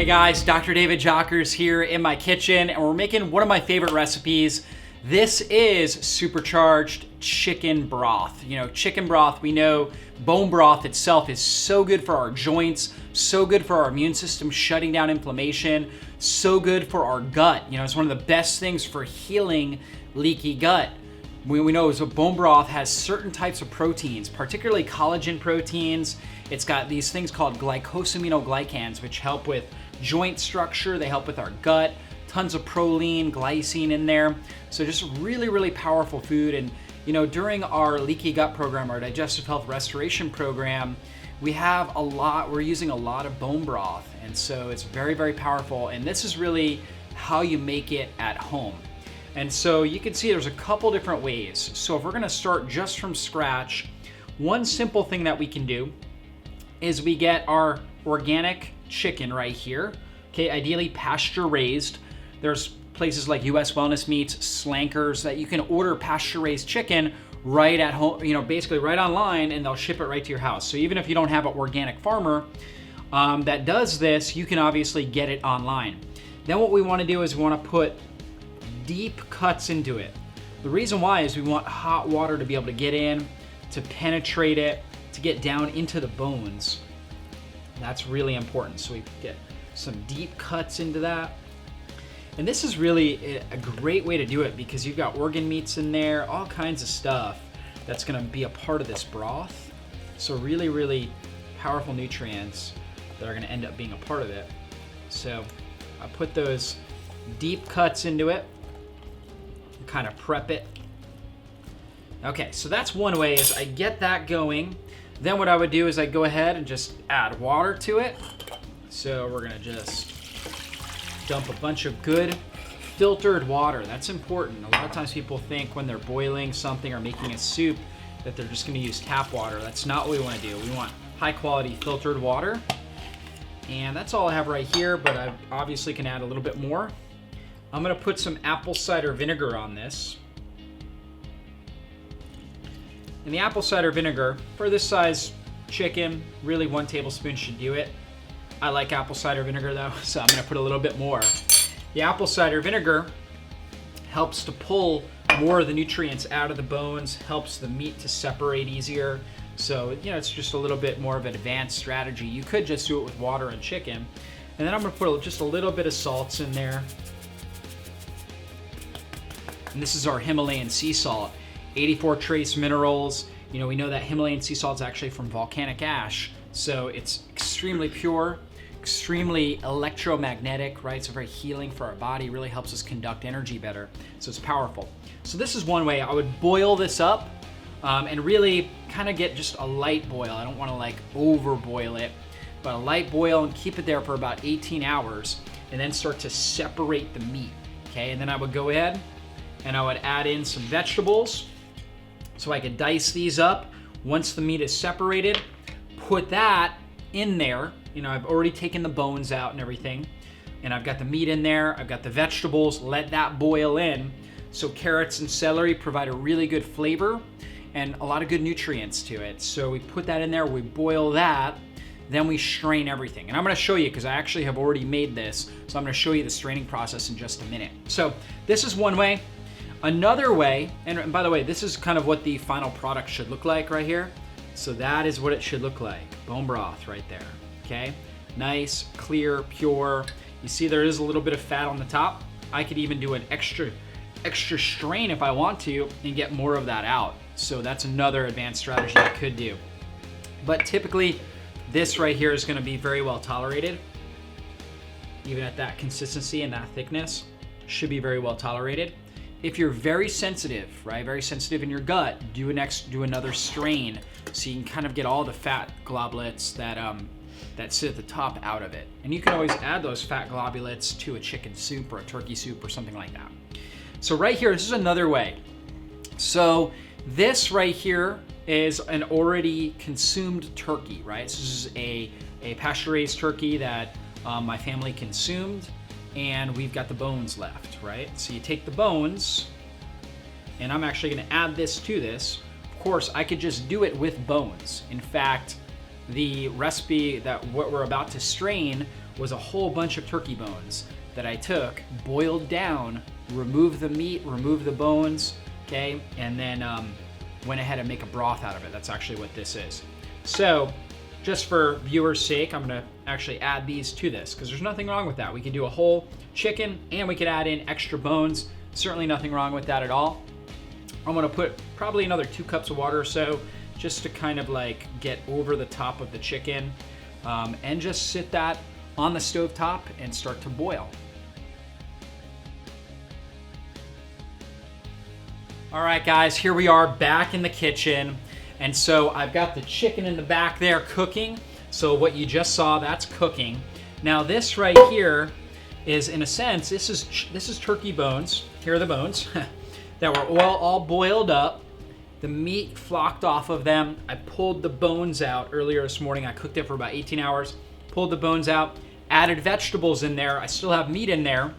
Hey guys, Dr. David Jockers here in my kitchen, and we're making one of my favorite recipes. This is supercharged chicken broth. You know, chicken broth, we know bone broth itself is so good for our joints, so good for our immune system, shutting down inflammation, so good for our gut. You know, it's one of the best things for healing leaky gut. We know so bone broth has certain types of proteins, particularly collagen proteins. It's got these things called glycosaminoglycans, which help with joint structure. They help with our gut. Tons of proline, glycine in there. So just really, really powerful food. And you know, during our leaky gut program, our digestive health restoration program, we're using a lot of bone broth. And so it's very, very powerful. And this is really how you make it at home. And so you can see there's a couple different ways. So if we're gonna start just from scratch, one simple thing that we can do is we get our organic chicken right here, okay, ideally pasture raised. There's places like US Wellness Meats, Slankers, that you can order pasture raised chicken right at home, you know, basically right online, and they'll ship it right to your house. So even if you don't have an organic farmer that does this, you can obviously get it online. Then what we wanna do is we wanna put deep cuts into it. The reason why is we want hot water to be able to get in, to penetrate it, to get down into the bones. That's really important. So we get some deep cuts into that. And this is really a great way to do it because you've got organ meats in there, all kinds of stuff that's gonna be a part of this broth. So really, really powerful nutrients that are gonna end up being a part of it. So I put those deep cuts into it, kind of prep it. Okay, so that's one way is I get that going. Then what I would do is I go ahead and just add water to it. So we're gonna just dump a bunch of good filtered water. That's important. A lot of times people think when they're boiling something or making a soup that they're just gonna use tap water. That's not what we wanna do. We want high quality filtered water. And that's all I have right here, but I obviously can add a little bit more. I'm gonna put some apple cider vinegar on this. And the apple cider vinegar, for this size chicken, really 1 tablespoon should do it. I like apple cider vinegar though, so I'm gonna put a little bit more. The apple cider vinegar helps to pull more of the nutrients out of the bones, helps the meat to separate easier. So, you know, it's just a little bit more of an advanced strategy. You could just do it with water and chicken. And then I'm gonna put just a little bit of salts in there. And this is our Himalayan Sea Salt, 84 trace minerals. You know, we know that Himalayan sea salt is actually from volcanic ash, so it's extremely pure, extremely electromagnetic, right? So very healing for our body, really helps us conduct energy better, so it's powerful. So this is one way. I would boil this up and really kind of get just a light boil. I don't want to like over boil it, but a light boil and keep it there for about 18 hours and then start to separate the meat, okay? And then I would go ahead and I would add in some vegetables. So I could dice these up. Once the meat is separated, put that in there. You know, I've already taken the bones out and everything. And I've got the meat in there. I've got the vegetables. Let that boil in. So carrots and celery provide a really good flavor and a lot of good nutrients to it. So we put that in there. We boil that. Then we strain everything. And I'm gonna show you, because I actually have already made this. So I'm gonna show you the straining process in just a minute. So this is one way. Another way, and by the way, this is kind of what the final product should look like right here. So that is what it should look like. Bone broth right there, okay? Nice, clear, pure. You see there is a little bit of fat on the top. I could even do an extra strain if I want to and get more of that out. So that's another advanced strategy I could do. But typically, this right here is gonna be very well tolerated. Even at that consistency and that thickness, should be very well tolerated. If you're very sensitive, right, very sensitive in your gut, do another strain so you can kind of get all the fat globulets that sit at the top out of it. And you can always add those fat globulets to a chicken soup or a turkey soup or something like that. So right here, this is another way. So this right here is an already consumed turkey, right? So this is a pasture-raised turkey that my family consumed. And we've got the bones left, right? So you take the bones, and I'm actually gonna add this to this. Of course, I could just do it with bones. In fact, the recipe that what we're about to strain was a whole bunch of turkey bones that I took, boiled down, removed the meat, removed the bones, okay, and then went ahead and make a broth out of it. That's actually what this is. So just for viewers' sake, I'm gonna actually add these to this because there's nothing wrong with that. We could do a whole chicken and we could add in extra bones. Certainly nothing wrong with that at all. I'm gonna put probably another 2 cups of water or so just to kind of like get over the top of the chicken and just sit that on the stove top and start to boil. All right, guys, here we are back in the kitchen. And so I've got the chicken in the back there cooking. So what you just saw, that's cooking. Now this right here is, in a sense, this is turkey bones. Here are the bones that were all boiled up. The meat flocked off of them. I pulled the bones out earlier this morning. I cooked it for about 18 hours, pulled the bones out, added vegetables in there. I still have meat in there.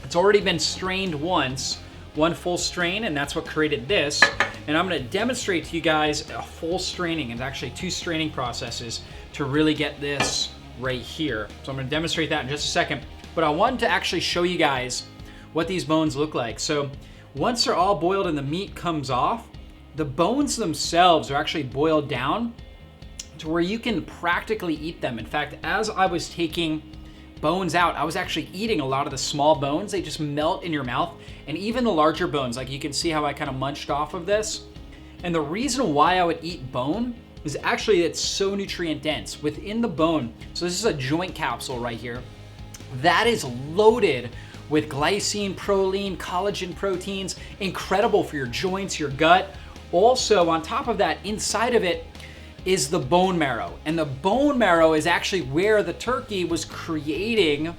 It's already been strained once, one full strain, and that's what created this. And I'm gonna demonstrate to you guys a full straining, and actually 2 straining processes to really get this right here. So I'm gonna demonstrate that in just a second. But I wanted to actually show you guys what these bones look like. So once they're all boiled and the meat comes off, the bones themselves are actually boiled down to where you can practically eat them. In fact, as I was taking bones out, I was actually eating a lot of the small bones. They just melt in your mouth. And even the larger bones, like you can see how I kind of munched off of this. And the reason why I would eat bone is actually it's so nutrient dense within the bone. So this is a joint capsule right here. That is loaded with glycine, proline, collagen proteins, incredible for your joints, your gut. Also, on top of that, inside of it is the bone marrow. And the bone marrow is actually where the turkey was creating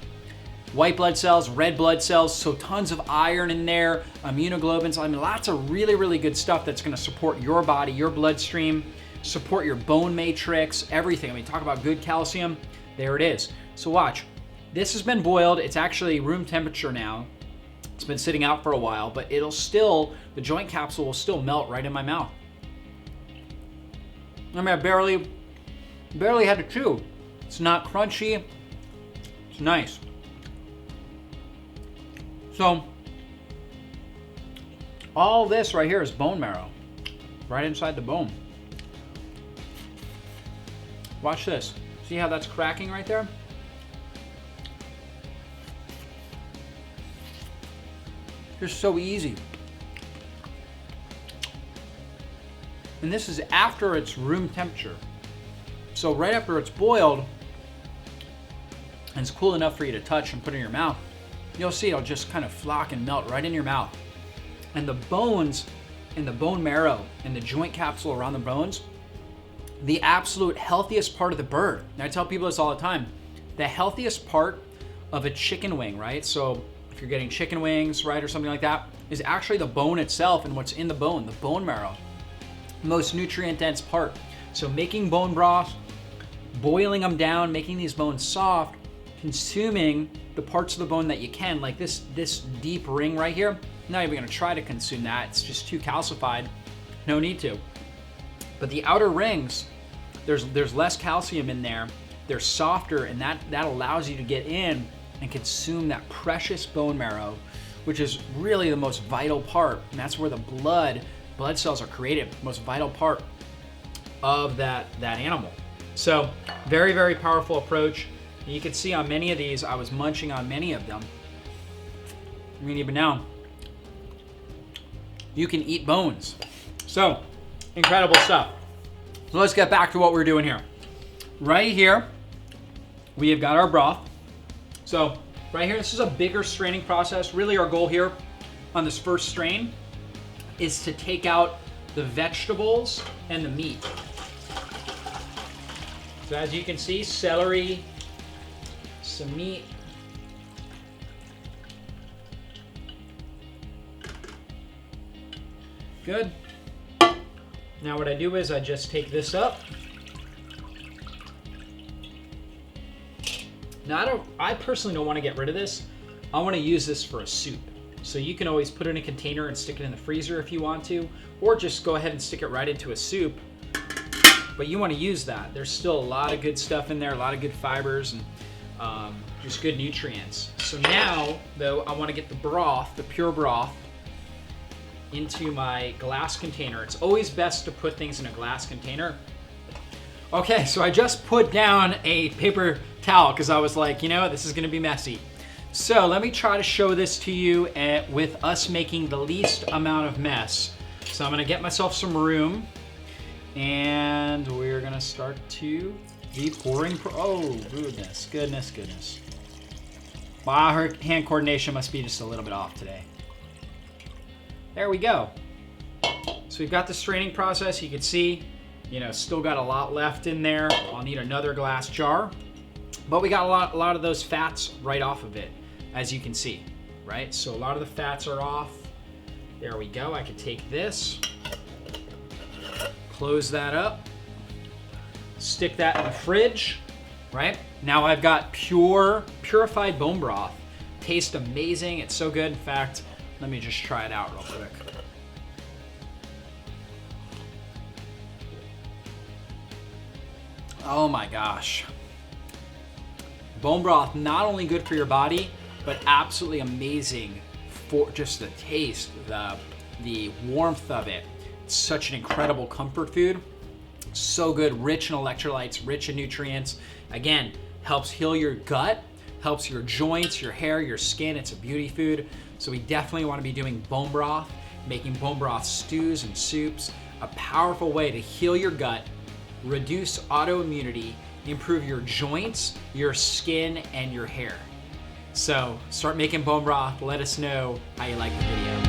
white blood cells, red blood cells, so tons of iron in there, immunoglobulins. I mean, lots of really, really good stuff that's gonna support your body, your bloodstream, support your bone matrix, everything. I mean, talk about good calcium, there it is. So watch, this has been boiled. It's actually room temperature now. It's been sitting out for a while, but it'll still, the joint capsule will still melt right in my mouth. I mean, I barely had to chew. It's not crunchy, it's nice. So, all this right here is bone marrow, right inside the bone. Watch this. See how that's cracking right there? Just so easy. And this is after it's room temperature. So right after it's boiled, and it's cool enough for you to touch and put in your mouth, you'll see it'll just kind of flock and melt right in your mouth. And the bones and the bone marrow and the joint capsule around the bones, the absolute healthiest part of the bird. And I tell people this all the time, the healthiest part of a chicken wing, right? So if you're getting chicken wings, right, or something like that, is actually the bone itself and what's in the bone marrow. Most nutrient dense part. So making bone broth, boiling them down, making these bones soft, consuming the parts of the bone that you can, like this deep ring right here. I'm not even gonna try to consume that. It's just too calcified. No need to. But the outer rings, there's less calcium in there. They're softer, and that allows you to get in and consume that precious bone marrow, which is really the most vital part. And that's where the blood cells are created, most vital part of that animal. So very, very powerful approach. And you can see on many of these, I was munching on many of them. I mean, even now, you can eat bones. So incredible stuff. So let's get back to what we're doing here. Right here, we have got our broth. So right here, this is a bigger straining process. Really our goal here on this first strain is to take out the vegetables and the meat. So as you can see, celery, some meat. Good. Now what I do is I just take this up. Now I personally don't want to get rid of this. I want to use this for a soup. So you can always put it in a container and stick it in the freezer if you want to, or just go ahead and stick it right into a soup. But you want to use that. There's still a lot of good stuff in there, a lot of good fibers, and just good nutrients. So now, though, I want to get the broth, the pure broth, into my glass container. It's always best to put things in a glass container. Okay, so I just put down a paper towel because I was like, you know, this is gonna be messy. So let me try to show this to you with us making the least amount of mess. So I'm gonna get myself some room and we're gonna start to be pouring. Oh, goodness, goodness, goodness. Wow, her hand coordination must be just a little bit off today. There we go. So we've got the straining process. You can see, you know, still got a lot left in there. I'll need another glass jar, but we got a lot of those fats right off of it, as you can see, right? So a lot of the fats are off. There we go. I could take this, close that up, stick that in the fridge, right? Now I've got purified bone broth. Tastes amazing. It's so good. In fact, let me just try it out real quick. Oh my gosh. Bone broth, not only good for your body, but absolutely amazing for just the taste, the warmth of it. It's such an incredible comfort food. So good, rich in electrolytes, rich in nutrients. Again, helps heal your gut, helps your joints, your hair, your skin. It's a beauty food. So we definitely want to be doing bone broth, making bone broth stews and soups, a powerful way to heal your gut, reduce autoimmunity, improve your joints, your skin, and your hair. So start making bone broth. Let us know how you like the video.